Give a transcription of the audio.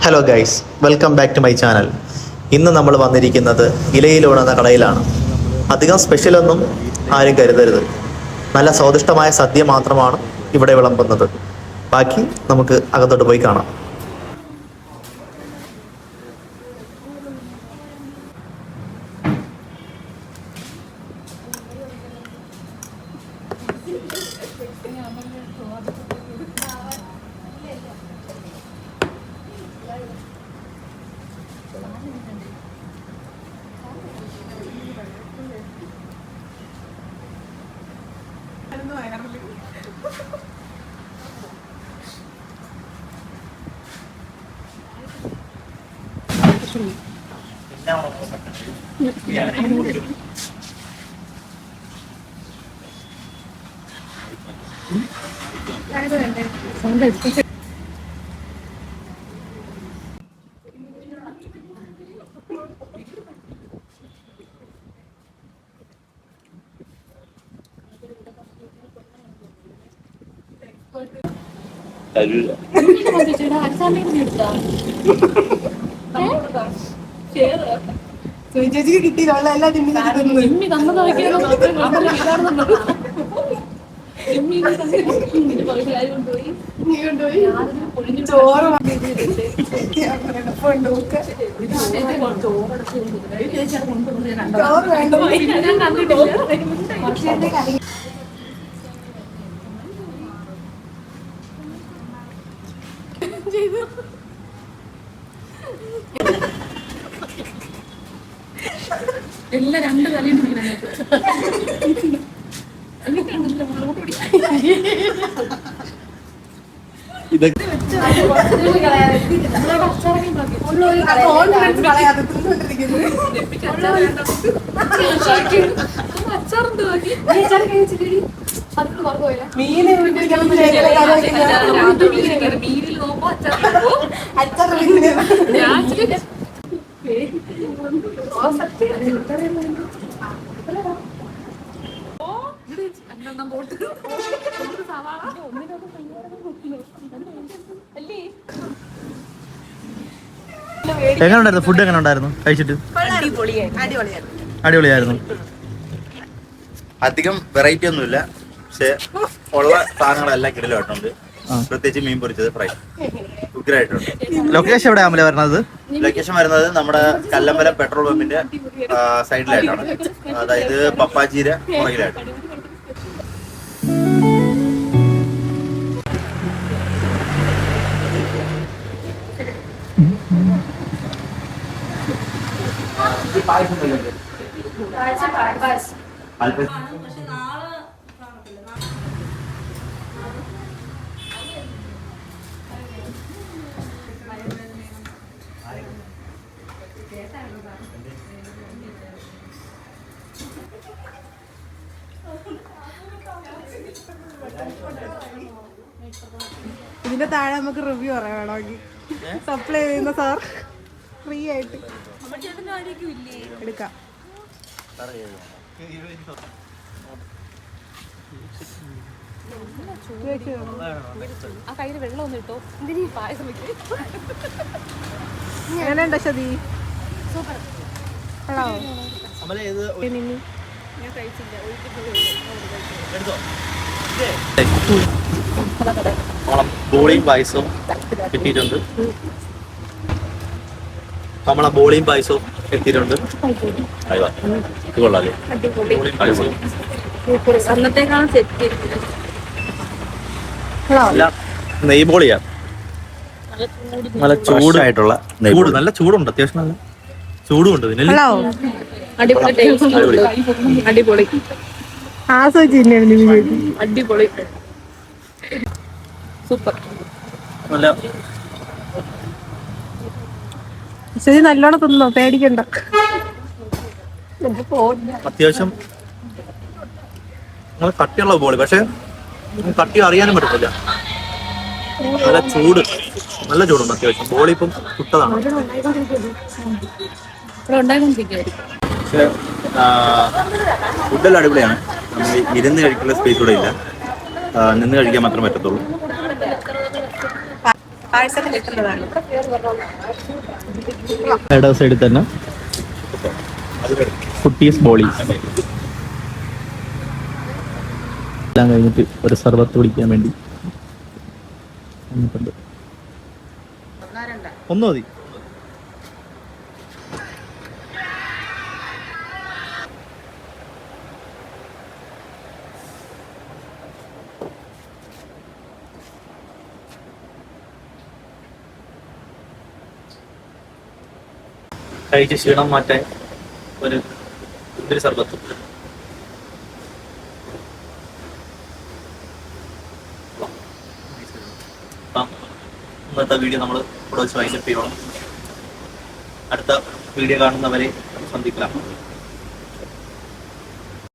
Hello guys, welcome back to my channel. ഇന്ന് നമ്മൾ വന്നിരിക്കുന്നത് ഇലയിലോണെന്ന കടയിലാണ്. അധികം സ്പെഷ്യലൊന്നും ആരും കരുതരുത്. നല്ല സ്വാദിഷ്ടമായ സദ്യ മാത്രമാണ് ഇവിടെ വിളമ്പുന്നത്. ബാക്കി നമുക്ക് അകത്തോട്ട് പോയി കാണാം. ചേച്ചിക്ക് കിട്ടിയില്ല എല്ലാ ചോറ് എല്ലാം രണ്ട് തലയും എങ്ങനെ ഫുഡ് എങ്ങനെ ഉണ്ടായിരുന്നു? കഴിച്ചിട്ട് അടിപൊളിയായിരുന്നു. അധികം വെറൈറ്റി ഒന്നുമില്ല, പക്ഷെ ഉള്ള സാധനങ്ങളെല്ലാം കിടലായിട്ടുണ്ട്. പ്രത്യേകിച്ച് മീൻ പൊരിച്ചത്, ഫ്രൈ ഉഗ്രായിട്ടുണ്ട്. ലൊക്കേഷൻ എവിടെ ആമല വരുന്നത്? ലൊക്കേഷൻ വരുന്നത് നമ്മുടെ കല്ലമ്പലം പെട്രോൾ പമ്പിന്റെ സൈഡിലായിട്ടാണ്, അതായത് പപ്പാച്ചീര പുറകിലായിട്ട്. ഇതിന്റെ താഴെ നമുക്ക് റിവ്യൂ പറയാം വേണമെങ്കിൽ. സപ്ലൈ ചെയ്യുന്ന സാർ ഫ്രീ ആയിട്ട് എടുക്കാം. എങ്ങനെയുണ്ടോ ശതി? ബോളിയും പായസവും കിട്ടിയിട്ടുണ്ട്. നമ്മളെ ബോളിയും പായസവും എത്തിയിട്ടുണ്ട്. കൊള്ളാല്ലേ? നെയ് ബോളിയാ, നല്ല ചൂടായിട്ടുള്ള ചൂട്, നല്ല ചൂടുണ്ട്, അത്യാവശ്യം നല്ല ചൂടുണ്ട്. അടിപൊളി അടിപൊളി സൂപ്പർ. നല്ല ശരി, നല്ലോണം തിന്നോ, പേടിക്കണ്ട. അത്യാവശ്യം നല്ല കട്ടിയുള്ള ബോളി, പക്ഷെ കട്ടി അറിയാനും പറ്റത്തില്ല. നല്ല ചൂട്, നല്ല ചൂടുണ്ട് അത്യാവശ്യം. ബോളി ഇപ്പം ചുട്ടതാണ്. പക്ഷെ ഫുഡെല്ലാം അടിപൊളിയാണ്. നമ്മൾ ഇരുന്ന് കഴിക്കുന്ന സ്പേസ് ഇവിടെ ഇല്ല, നിന്ന് കഴിക്കാൻ മാത്രമേ പറ്റത്തുള്ളൂ. പാഴ്സൽ കിട്ടുന്നതാണ്. ഇട സൈഡിൽ തന്നെ കുട്ടീസ് ബോളി എല്ലാം കഴിഞ്ഞിട്ട് ഒരു സർബത്ത് കുടിക്കാൻ വേണ്ടി വന്നിട്ടുണ്ട്. ഒന്ന് മതി. കഴിച്ച് ക്ഷീണം മാറ്റാൻ ഒരു സർബത്ത്. ഇന്നത്തെ വീഡിയോ നമ്മൾ ഇവിടെ വെച്ച് വൈൻഡപ്പ് ചെയ്യണം. അടുത്ത വീഡിയോ കാണുന്നവരെ സന്ധിക്കാം.